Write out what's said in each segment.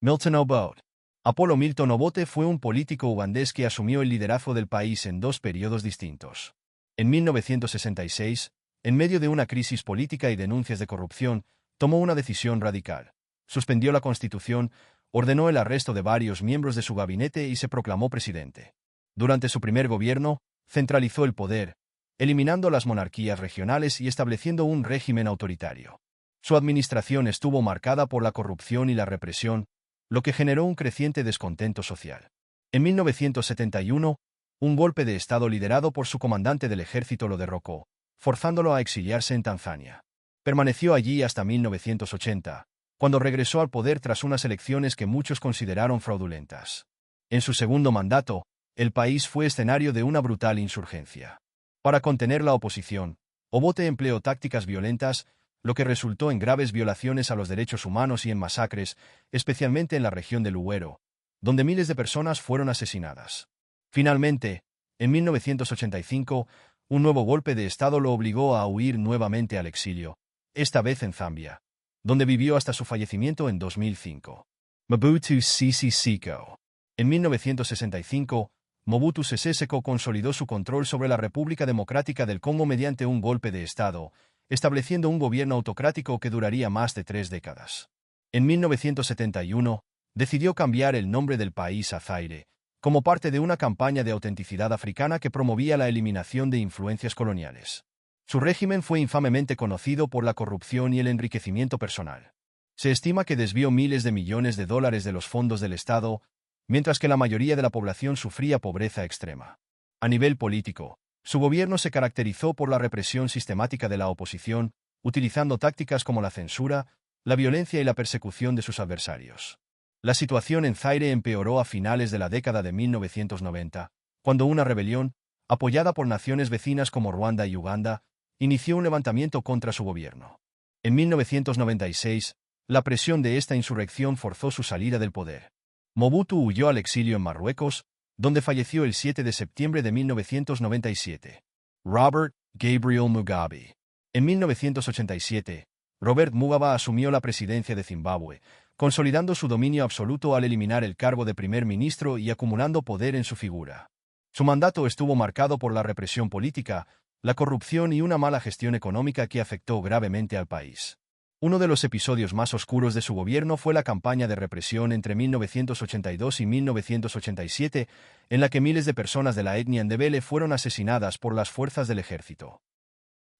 Milton Obote. Apolo Milton Obote fue un político ugandés que asumió el liderazgo del país en dos periodos distintos. En 1966, en medio de una crisis política y denuncias de corrupción, tomó una decisión radical. Suspendió la Constitución, ordenó el arresto de varios miembros de su gabinete y se proclamó presidente. Durante su primer gobierno, centralizó el poder, eliminando las monarquías regionales y estableciendo un régimen autoritario. Su administración estuvo marcada por la corrupción y la represión, lo que generó un creciente descontento social. En 1971, un golpe de Estado liderado por su comandante del ejército lo derrocó, forzándolo a exiliarse en Tanzania. Permaneció allí hasta 1980, cuando regresó al poder tras unas elecciones que muchos consideraron fraudulentas. En su segundo mandato, el país fue escenario de una brutal insurgencia. Para contener la oposición, Obote empleó tácticas violentas, lo que resultó en graves violaciones a los derechos humanos y en masacres, especialmente en la región de Luwero, donde miles de personas fueron asesinadas. Finalmente, en 1985, un nuevo golpe de Estado lo obligó a huir nuevamente al exilio, esta vez en Zambia, donde vivió hasta su fallecimiento en 2005. Mobutu Sese Seko. En 1965, Mobutu Sese Seko consolidó su control sobre la República Democrática del Congo mediante un golpe de Estado, estableciendo un gobierno autocrático que duraría más de 3 décadas. En 1971, decidió cambiar el nombre del país a Zaire, como parte de una campaña de autenticidad africana que promovía la eliminación de influencias coloniales. Su régimen fue infamemente conocido por la corrupción y el enriquecimiento personal. Se estima que desvió miles de millones de dólares de los fondos del Estado, mientras que la mayoría de la población sufría pobreza extrema. A nivel político, su gobierno se caracterizó por la represión sistemática de la oposición, utilizando tácticas como la censura, la violencia y la persecución de sus adversarios. La situación en Zaire empeoró a finales de la década de 1990, cuando una rebelión, apoyada por naciones vecinas como Ruanda y Uganda, inició un levantamiento contra su gobierno. En 1996, la presión de esta insurrección forzó su salida del poder. Mobutu huyó al exilio en Marruecos, donde falleció el 7 de septiembre de 1997. Robert Gabriel Mugabe. En 1987, Robert Mugabe asumió la presidencia de Zimbabue, consolidando su dominio absoluto al eliminar el cargo de primer ministro y acumulando poder en su figura. Su mandato estuvo marcado por la represión política, la corrupción y una mala gestión económica que afectó gravemente al país. Uno de los episodios más oscuros de su gobierno fue la campaña de represión entre 1982 y 1987, en la que miles de personas de la etnia ndebele fueron asesinadas por las fuerzas del ejército.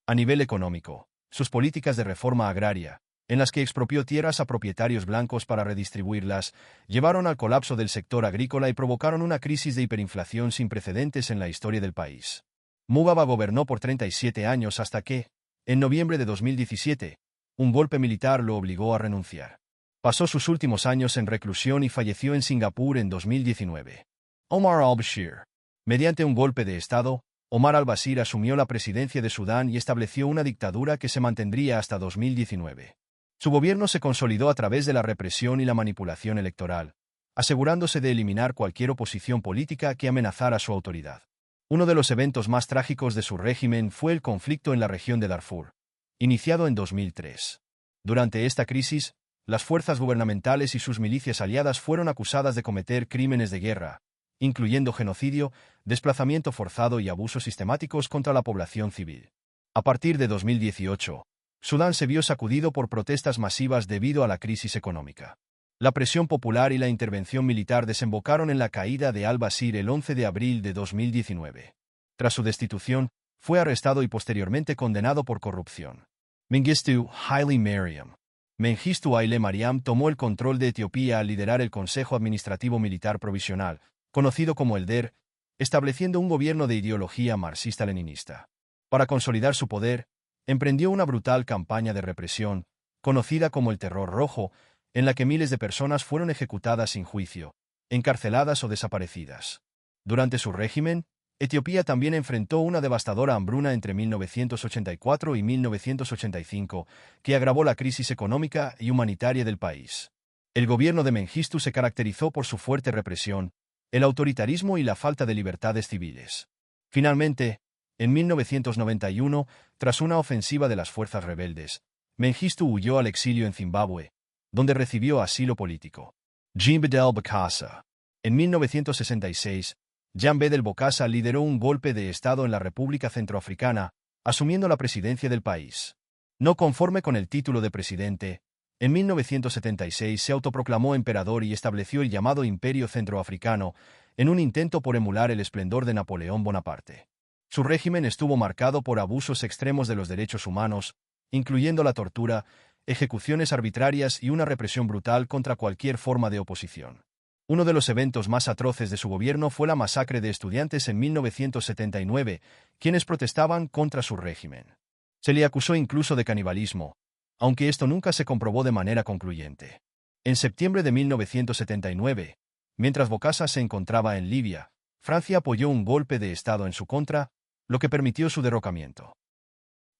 A nivel económico, sus políticas de reforma agraria, en las que expropió tierras a propietarios blancos para redistribuirlas, llevaron al colapso del sector agrícola y provocaron una crisis de hiperinflación sin precedentes en la historia del país. Mugabe gobernó por 37 años hasta que, en noviembre de 2017, un golpe militar lo obligó a renunciar. Pasó sus últimos años en reclusión y falleció en Singapur en 2019. Omar al-Bashir. Mediante un golpe de Estado, Omar al-Bashir asumió la presidencia de Sudán y estableció una dictadura que se mantendría hasta 2019. Su gobierno se consolidó a través de la represión y la manipulación electoral, asegurándose de eliminar cualquier oposición política que amenazara su autoridad. Uno de los eventos más trágicos de su régimen fue el conflicto en la región de Darfur, iniciado en 2003. Durante esta crisis, las fuerzas gubernamentales y sus milicias aliadas fueron acusadas de cometer crímenes de guerra, incluyendo genocidio, desplazamiento forzado y abusos sistemáticos contra la población civil. A partir de 2018, Sudán se vio sacudido por protestas masivas debido a la crisis económica. La presión popular y la intervención militar desembocaron en la caída de al-Bashir el 11 de abril de 2019. Tras su destitución, fue arrestado y posteriormente condenado por corrupción. Mengistu Haile Mariam. Mengistu Haile Mariam tomó el control de Etiopía al liderar el Consejo Administrativo Militar Provisional, conocido como el DER, estableciendo un gobierno de ideología marxista-leninista. Para consolidar su poder, emprendió una brutal campaña de represión, conocida como el Terror Rojo, en la que miles de personas fueron ejecutadas sin juicio, encarceladas o desaparecidas. Durante su régimen, Etiopía también enfrentó una devastadora hambruna entre 1984 y 1985, que agravó la crisis económica y humanitaria del país. El gobierno de Mengistu se caracterizó por su fuerte represión, el autoritarismo y la falta de libertades civiles. Finalmente, en 1991, tras una ofensiva de las fuerzas rebeldes, Mengistu huyó al exilio en Zimbabue, donde recibió asilo político. Jean Bedel Bokassa. En 1966, Jean Bedel Bokassa lideró un golpe de Estado en la República Centroafricana, asumiendo la presidencia del país. No conforme con el título de presidente, en 1976 se autoproclamó emperador y estableció el llamado Imperio Centroafricano, en un intento por emular el esplendor de Napoleón Bonaparte. Su régimen estuvo marcado por abusos extremos de los derechos humanos, incluyendo la tortura, ejecuciones arbitrarias y una represión brutal contra cualquier forma de oposición. Uno de los eventos más atroces de su gobierno fue la masacre de estudiantes en 1979, quienes protestaban contra su régimen. Se le acusó incluso de canibalismo, aunque esto nunca se comprobó de manera concluyente. En septiembre de 1979, mientras Bokassa se encontraba en Libia, Francia apoyó un golpe de Estado en su contra, lo que permitió su derrocamiento.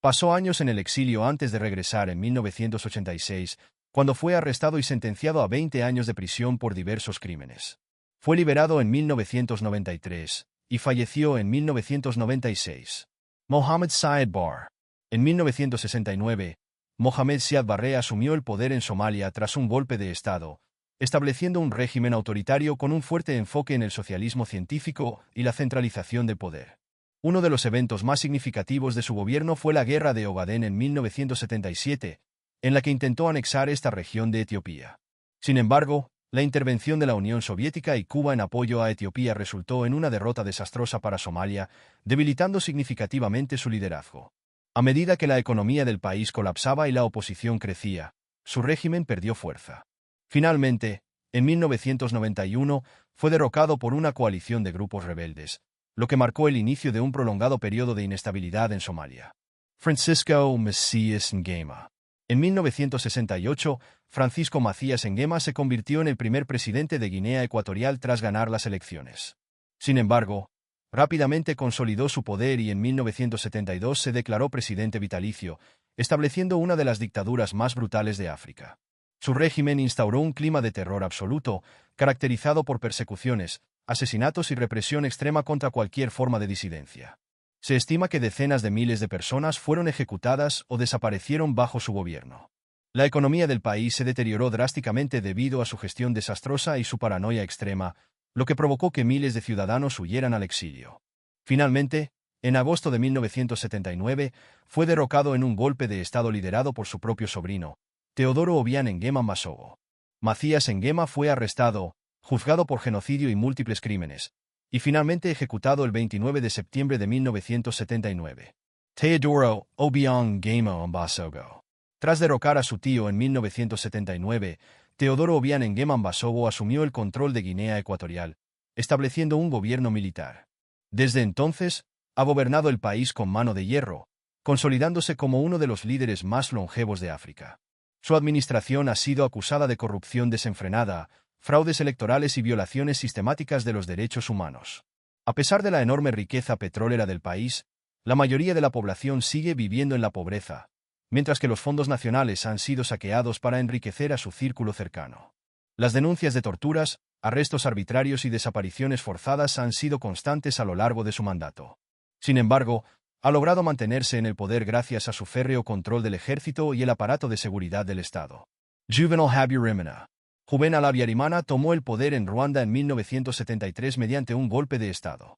Pasó años en el exilio antes de regresar en 1986, cuando fue arrestado y sentenciado a 20 años de prisión por diversos crímenes. Fue liberado en 1993 y falleció en 1996. Mohamed Siad Barre. En 1969, Mohamed Siad Barre asumió el poder en Somalia tras un golpe de Estado, estableciendo un régimen autoritario con un fuerte enfoque en el socialismo científico y la centralización del poder. Uno de los eventos más significativos de su gobierno fue la Guerra de Ogaden en 1977, en la que intentó anexar esta región de Etiopía. Sin embargo, la intervención de la Unión Soviética y Cuba en apoyo a Etiopía resultó en una derrota desastrosa para Somalia, debilitando significativamente su liderazgo. A medida que la economía del país colapsaba y la oposición crecía, su régimen perdió fuerza. Finalmente, en 1991, fue derrocado por una coalición de grupos rebeldes, lo que marcó el inicio de un prolongado periodo de inestabilidad en Somalia. Francisco Macías Nguema. En 1968, Francisco Macías Nguema se convirtió en el primer presidente de Guinea Ecuatorial tras ganar las elecciones. Sin embargo, rápidamente consolidó su poder y en 1972 se declaró presidente vitalicio, estableciendo una de las dictaduras más brutales de África. Su régimen instauró un clima de terror absoluto, caracterizado por persecuciones, asesinatos y represión extrema contra cualquier forma de disidencia. Se estima que decenas de miles de personas fueron ejecutadas o desaparecieron bajo su gobierno. La economía del país se deterioró drásticamente debido a su gestión desastrosa y su paranoia extrema, lo que provocó que miles de ciudadanos huyeran al exilio. Finalmente, en agosto de 1979, fue derrocado en un golpe de Estado liderado por su propio sobrino, Teodoro Obiang Nguema Massogo. Macías Nguema fue arrestado, juzgado por genocidio y múltiples crímenes, y finalmente ejecutado el 29 de septiembre de 1979. Teodoro Obiang Nguema Massogo. Tras derrocar a su tío en 1979, Teodoro Obiang Nguema Massogo asumió el control de Guinea Ecuatorial, estableciendo un gobierno militar. Desde entonces, ha gobernado el país con mano de hierro, consolidándose como uno de los líderes más longevos de África. Su administración ha sido acusada de corrupción desenfrenada, fraudes electorales y violaciones sistemáticas de los derechos humanos. A pesar de la enorme riqueza petrolera del país, la mayoría de la población sigue viviendo en la pobreza, mientras que los fondos nacionales han sido saqueados para enriquecer a su círculo cercano. Las denuncias de torturas, arrestos arbitrarios y desapariciones forzadas han sido constantes a lo largo de su mandato. Sin embargo, ha logrado mantenerse en el poder gracias a su férreo control del ejército y el aparato de seguridad del Estado. Juvenal Habyarimana. Juvenal Habyarimana tomó el poder en Ruanda en 1973 mediante un golpe de Estado.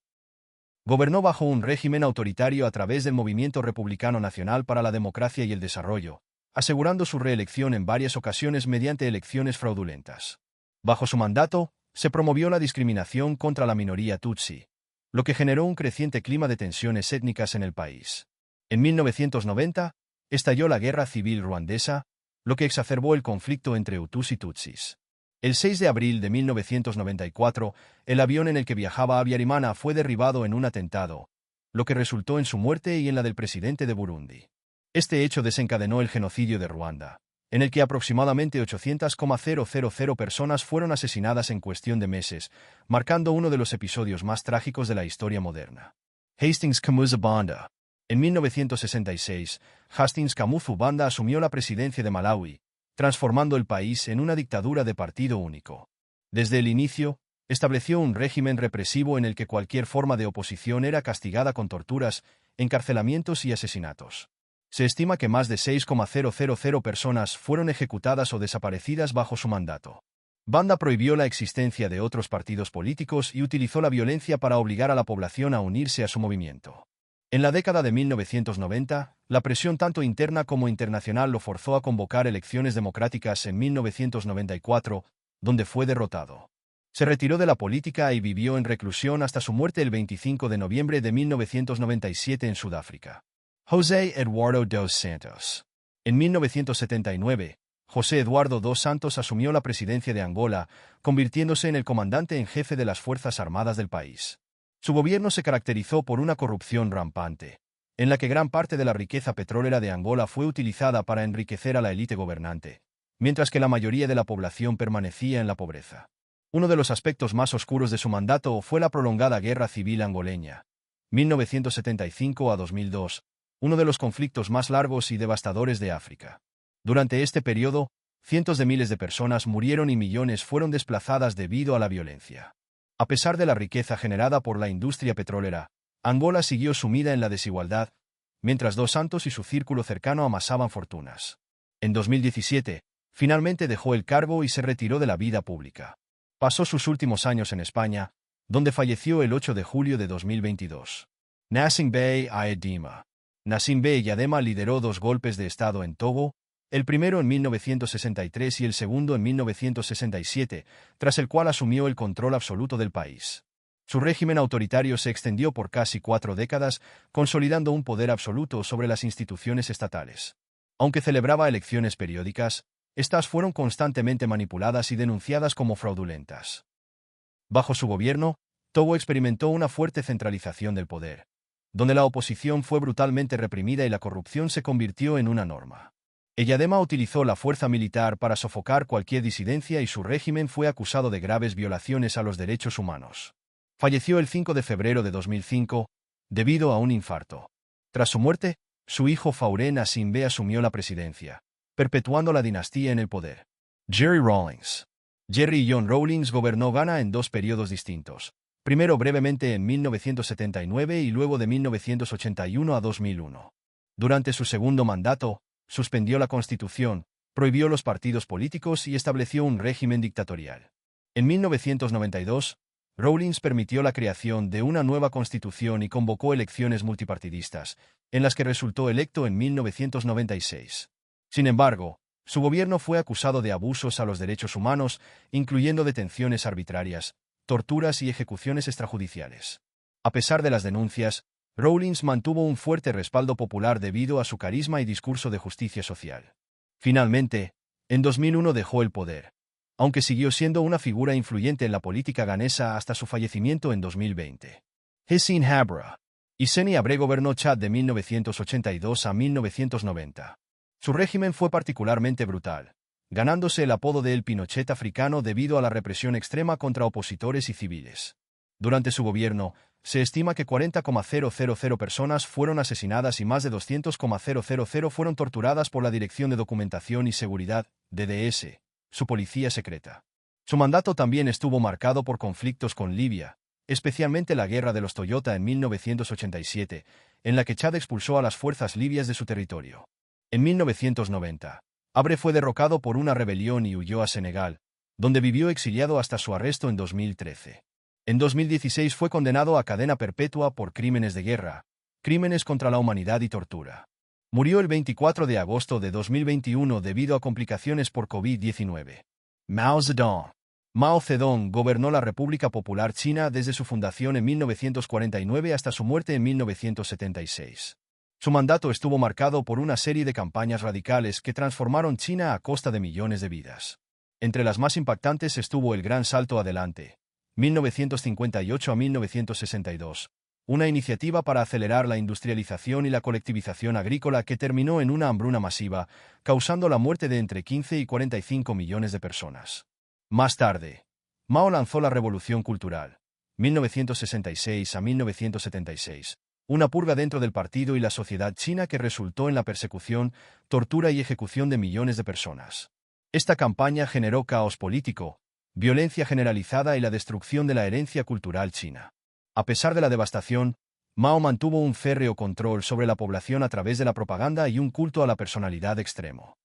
Gobernó bajo un régimen autoritario a través del Movimiento Republicano Nacional para la Democracia y el Desarrollo, asegurando su reelección en varias ocasiones mediante elecciones fraudulentas. Bajo su mandato, se promovió la discriminación contra la minoría Tutsi, lo que generó un creciente clima de tensiones étnicas en el país. En 1990, estalló la Guerra Civil Ruandesa, lo que exacerbó el conflicto entre Hutus y Tutsis. El 6 de abril de 1994, el avión en el que viajaba Habyarimana fue derribado en un atentado, lo que resultó en su muerte y en la del presidente de Burundi. Este hecho desencadenó el genocidio de Ruanda, en el que aproximadamente 800,000 personas fueron asesinadas en cuestión de meses, marcando uno de los episodios más trágicos de la historia moderna. Hastings Kamuzu Banda. En 1966, Hastings Kamuzu Banda asumió la presidencia de Malawi, transformando el país en una dictadura de partido único. Desde el inicio, estableció un régimen represivo en el que cualquier forma de oposición era castigada con torturas, encarcelamientos y asesinatos. Se estima que más de 6,000 personas fueron ejecutadas o desaparecidas bajo su mandato. Banda prohibió la existencia de otros partidos políticos y utilizó la violencia para obligar a la población a unirse a su movimiento. En la década de 1990, la presión tanto interna como internacional lo forzó a convocar elecciones democráticas en 1994, donde fue derrotado. Se retiró de la política y vivió en reclusión hasta su muerte el 25 de noviembre de 1997 en Sudáfrica. José Eduardo dos Santos. En 1979, José Eduardo dos Santos asumió la presidencia de Angola, convirtiéndose en el comandante en jefe de las Fuerzas Armadas del país. Su gobierno se caracterizó por una corrupción rampante, en la que gran parte de la riqueza petrolera de Angola fue utilizada para enriquecer a la élite gobernante, mientras que la mayoría de la población permanecía en la pobreza. Uno de los aspectos más oscuros de su mandato fue la prolongada guerra civil angoleña, 1975 a 2002, uno de los conflictos más largos y devastadores de África. Durante este periodo, cientos de miles de personas murieron y millones fueron desplazadas debido a la violencia. A pesar de la riqueza generada por la industria petrolera, Angola siguió sumida en la desigualdad, mientras Dos Santos y su círculo cercano amasaban fortunas. En 2017, finalmente dejó el cargo y se retiró de la vida pública. Pasó sus últimos años en España, donde falleció el 8 de julio de 2022. Nassim Bey Adema. Nassim Bey Adema lideró dos golpes de Estado en Togo, el primero en 1963 y el segundo en 1967, tras el cual asumió el control absoluto del país. Su régimen autoritario se extendió por casi 4 décadas, consolidando un poder absoluto sobre las instituciones estatales. Aunque celebraba elecciones periódicas, estas fueron constantemente manipuladas y denunciadas como fraudulentas. Bajo su gobierno, Togo experimentó una fuerte centralización del poder, donde la oposición fue brutalmente reprimida y la corrupción se convirtió en una norma. Eyadema utilizó la fuerza militar para sofocar cualquier disidencia y su régimen fue acusado de graves violaciones a los derechos humanos. Falleció el 5 de febrero de 2005, debido a un infarto. Tras su muerte, su hijo Faure Nassim Bey asumió la presidencia, perpetuando la dinastía en el poder. Jerry Rawlings. Jerry John Rawlings gobernó Ghana en dos periodos distintos, primero brevemente en 1979 y luego de 1981 a 2001. Durante su segundo mandato, suspendió la Constitución, prohibió los partidos políticos y estableció un régimen dictatorial. En 1992, Rawlings permitió la creación de una nueva constitución y convocó elecciones multipartidistas, en las que resultó electo en 1996. Sin embargo, su gobierno fue acusado de abusos a los derechos humanos, incluyendo detenciones arbitrarias, torturas y ejecuciones extrajudiciales. A pesar de las denuncias, Rawlings mantuvo un fuerte respaldo popular debido a su carisma y discurso de justicia social. Finalmente, en 2001 dejó el poder, aunque siguió siendo una figura influyente en la política ganesa hasta su fallecimiento en 2020. Hissène Habré. Hissène Habré gobernó Chad de 1982 a 1990. Su régimen fue particularmente brutal, ganándose el apodo de El Pinochet africano debido a la represión extrema contra opositores y civiles. Durante su gobierno, se estima que 40,000 personas fueron asesinadas y más de 200,000 fueron torturadas por la Dirección de Documentación y Seguridad, DDS, su policía secreta. Su mandato también estuvo marcado por conflictos con Libia, especialmente la Guerra de los Toyota en 1987, en la que Chad expulsó a las fuerzas libias de su territorio. En 1990, Habré fue derrocado por una rebelión y huyó a Senegal, donde vivió exiliado hasta su arresto en 2013. En 2016 fue condenado a cadena perpetua por crímenes de guerra, crímenes contra la humanidad y tortura. Murió el 24 de agosto de 2021 debido a complicaciones por COVID-19. Mao Zedong. Mao Zedong gobernó la República Popular China desde su fundación en 1949 hasta su muerte en 1976. Su mandato estuvo marcado por una serie de campañas radicales que transformaron China a costa de millones de vidas. Entre las más impactantes estuvo el Gran Salto Adelante, 1958 a 1962, una iniciativa para acelerar la industrialización y la colectivización agrícola que terminó en una hambruna masiva, causando la muerte de entre 15 y 45 millones de personas. Más tarde, Mao lanzó la Revolución Cultural, 1966 a 1976, una purga dentro del partido y la sociedad china que resultó en la persecución, tortura y ejecución de millones de personas. Esta campaña generó caos político, violencia generalizada y la destrucción de la herencia cultural china. A pesar de la devastación, Mao mantuvo un férreo control sobre la población a través de la propaganda y un culto a la personalidad extremo.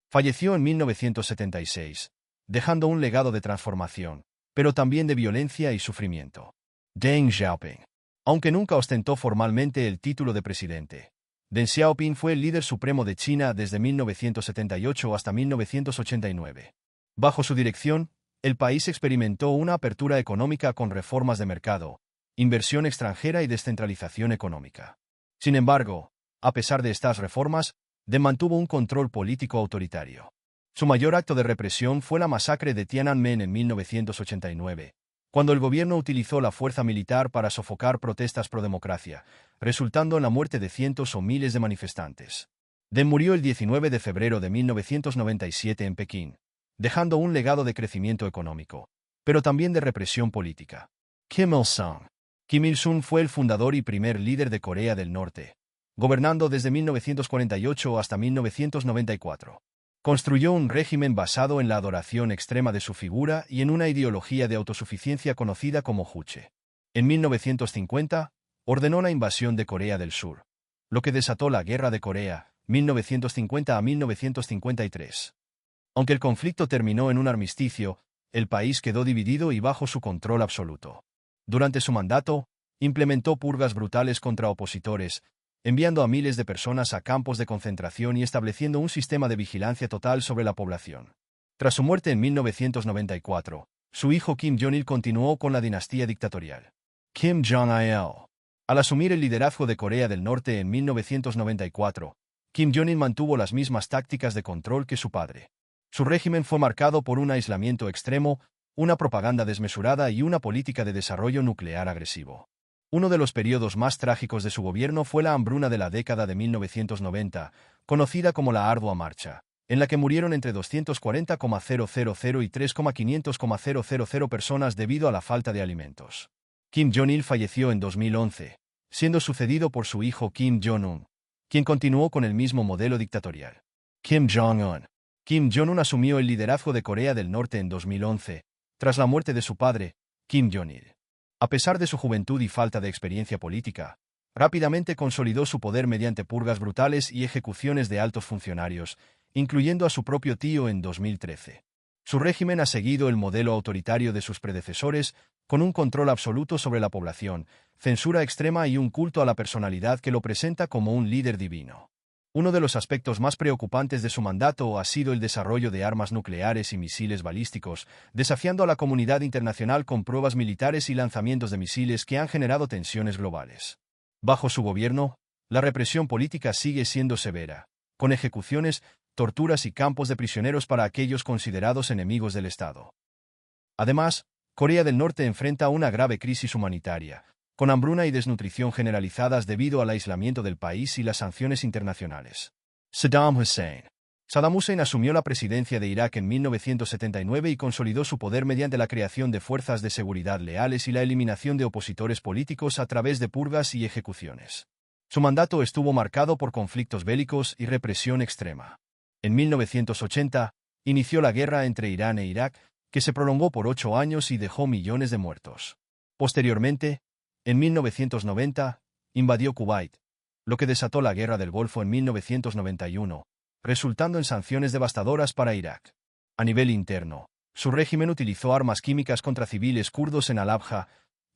Falleció en 1976, dejando un legado de transformación, pero también de violencia y sufrimiento. Deng Xiaoping. Aunque nunca ostentó formalmente el título de presidente, Deng Xiaoping fue el líder supremo de China desde 1978 hasta 1989. Bajo su dirección, el país experimentó una apertura económica con reformas de mercado, inversión extranjera y descentralización económica. Sin embargo, a pesar de estas reformas, Deng mantuvo un control político autoritario. Su mayor acto de represión fue la masacre de Tiananmen en 1989, cuando el gobierno utilizó la fuerza militar para sofocar protestas pro democracia, resultando en la muerte de cientos o miles de manifestantes. Deng murió el 19 de febrero de 1997 en Pekín, dejando un legado de crecimiento económico, pero también de represión política. Kim Il-sung. Kim Il-sung fue el fundador y primer líder de Corea del Norte, gobernando desde 1948 hasta 1994. Construyó un régimen basado en la adoración extrema de su figura y en una ideología de autosuficiencia conocida como Juche. En 1950, ordenó la invasión de Corea del Sur, lo que desató la Guerra de Corea, 1950 a 1953. Aunque el conflicto terminó en un armisticio, el país quedó dividido y bajo su control absoluto. Durante su mandato, implementó purgas brutales contra opositores, enviando a miles de personas a campos de concentración y estableciendo un sistema de vigilancia total sobre la población. Tras su muerte en 1994, su hijo Kim Jong-il continuó con la dinastía dictatorial. Kim Jong-il. Al asumir el liderazgo de Corea del Norte en 1994, Kim Jong-il mantuvo las mismas tácticas de control que su padre. Su régimen fue marcado por un aislamiento extremo, una propaganda desmesurada y una política de desarrollo nuclear agresivo. Uno de los periodos más trágicos de su gobierno fue la hambruna de la década de 1990, conocida como la Ardua Marcha, en la que murieron entre 240,000 y 3,500,000 personas debido a la falta de alimentos. Kim Jong-il falleció en 2011, siendo sucedido por su hijo Kim Jong-un, quien continuó con el mismo modelo dictatorial. Kim Jong-un. Kim Jong-un asumió el liderazgo de Corea del Norte en 2011, tras la muerte de su padre, Kim Jong-il. A pesar de su juventud y falta de experiencia política, rápidamente consolidó su poder mediante purgas brutales y ejecuciones de altos funcionarios, incluyendo a su propio tío en 2013. Su régimen ha seguido el modelo autoritario de sus predecesores, con un control absoluto sobre la población, censura extrema y un culto a la personalidad que lo presenta como un líder divino. Uno de los aspectos más preocupantes de su mandato ha sido el desarrollo de armas nucleares y misiles balísticos, desafiando a la comunidad internacional con pruebas militares y lanzamientos de misiles que han generado tensiones globales. Bajo su gobierno, la represión política sigue siendo severa, con ejecuciones, torturas y campos de prisioneros para aquellos considerados enemigos del Estado. Además, Corea del Norte enfrenta una grave crisis humanitaria, con hambruna y desnutrición generalizadas debido al aislamiento del país y las sanciones internacionales. Saddam Hussein. Saddam Hussein asumió la presidencia de Irak en 1979 y consolidó su poder mediante la creación de fuerzas de seguridad leales y la eliminación de opositores políticos a través de purgas y ejecuciones. Su mandato estuvo marcado por conflictos bélicos y represión extrema. En 1980, inició la guerra entre Irán e Irak, que se prolongó por 8 años y dejó millones de muertos. Posteriormente, en 1990, invadió Kuwait, lo que desató la Guerra del Golfo en 1991, resultando en sanciones devastadoras para Irak. A nivel interno, su régimen utilizó armas químicas contra civiles kurdos en Halabja,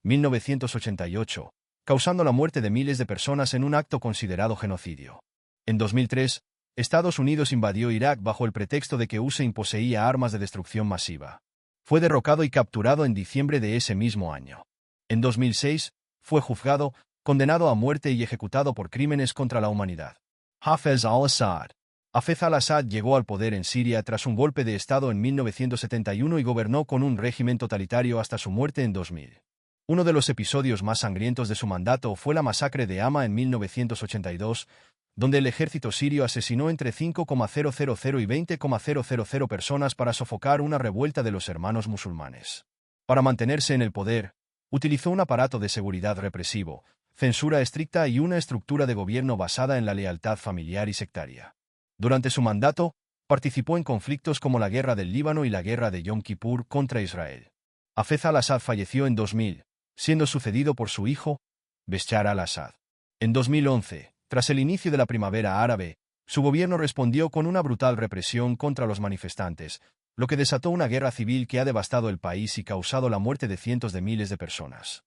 1988, causando la muerte de miles de personas en un acto considerado genocidio. En 2003, Estados Unidos invadió Irak bajo el pretexto de que Hussein poseía armas de destrucción masiva. Fue derrocado y capturado en diciembre de ese mismo año. En 2006, fue juzgado, condenado a muerte y ejecutado por crímenes contra la humanidad. Hafez al-Assad. Hafez al-Assad llegó al poder en Siria tras un golpe de Estado en 1971 y gobernó con un régimen totalitario hasta su muerte en 2000. Uno de los episodios más sangrientos de su mandato fue la masacre de Hama en 1982, donde el ejército sirio asesinó entre 5,000 y 20,000 personas para sofocar una revuelta de los hermanos musulmanes. Para mantenerse en el poder, utilizó un aparato de seguridad represivo, censura estricta y una estructura de gobierno basada en la lealtad familiar y sectaria. Durante su mandato, participó en conflictos como la Guerra del Líbano y la Guerra de Yom Kippur contra Israel. Hafez al-Assad falleció en 2000, siendo sucedido por su hijo, Bashar al-Assad. En 2011, tras el inicio de la primavera árabe, su gobierno respondió con una brutal represión contra los manifestantes, lo que desató una guerra civil que ha devastado el país y causado la muerte de cientos de miles de personas.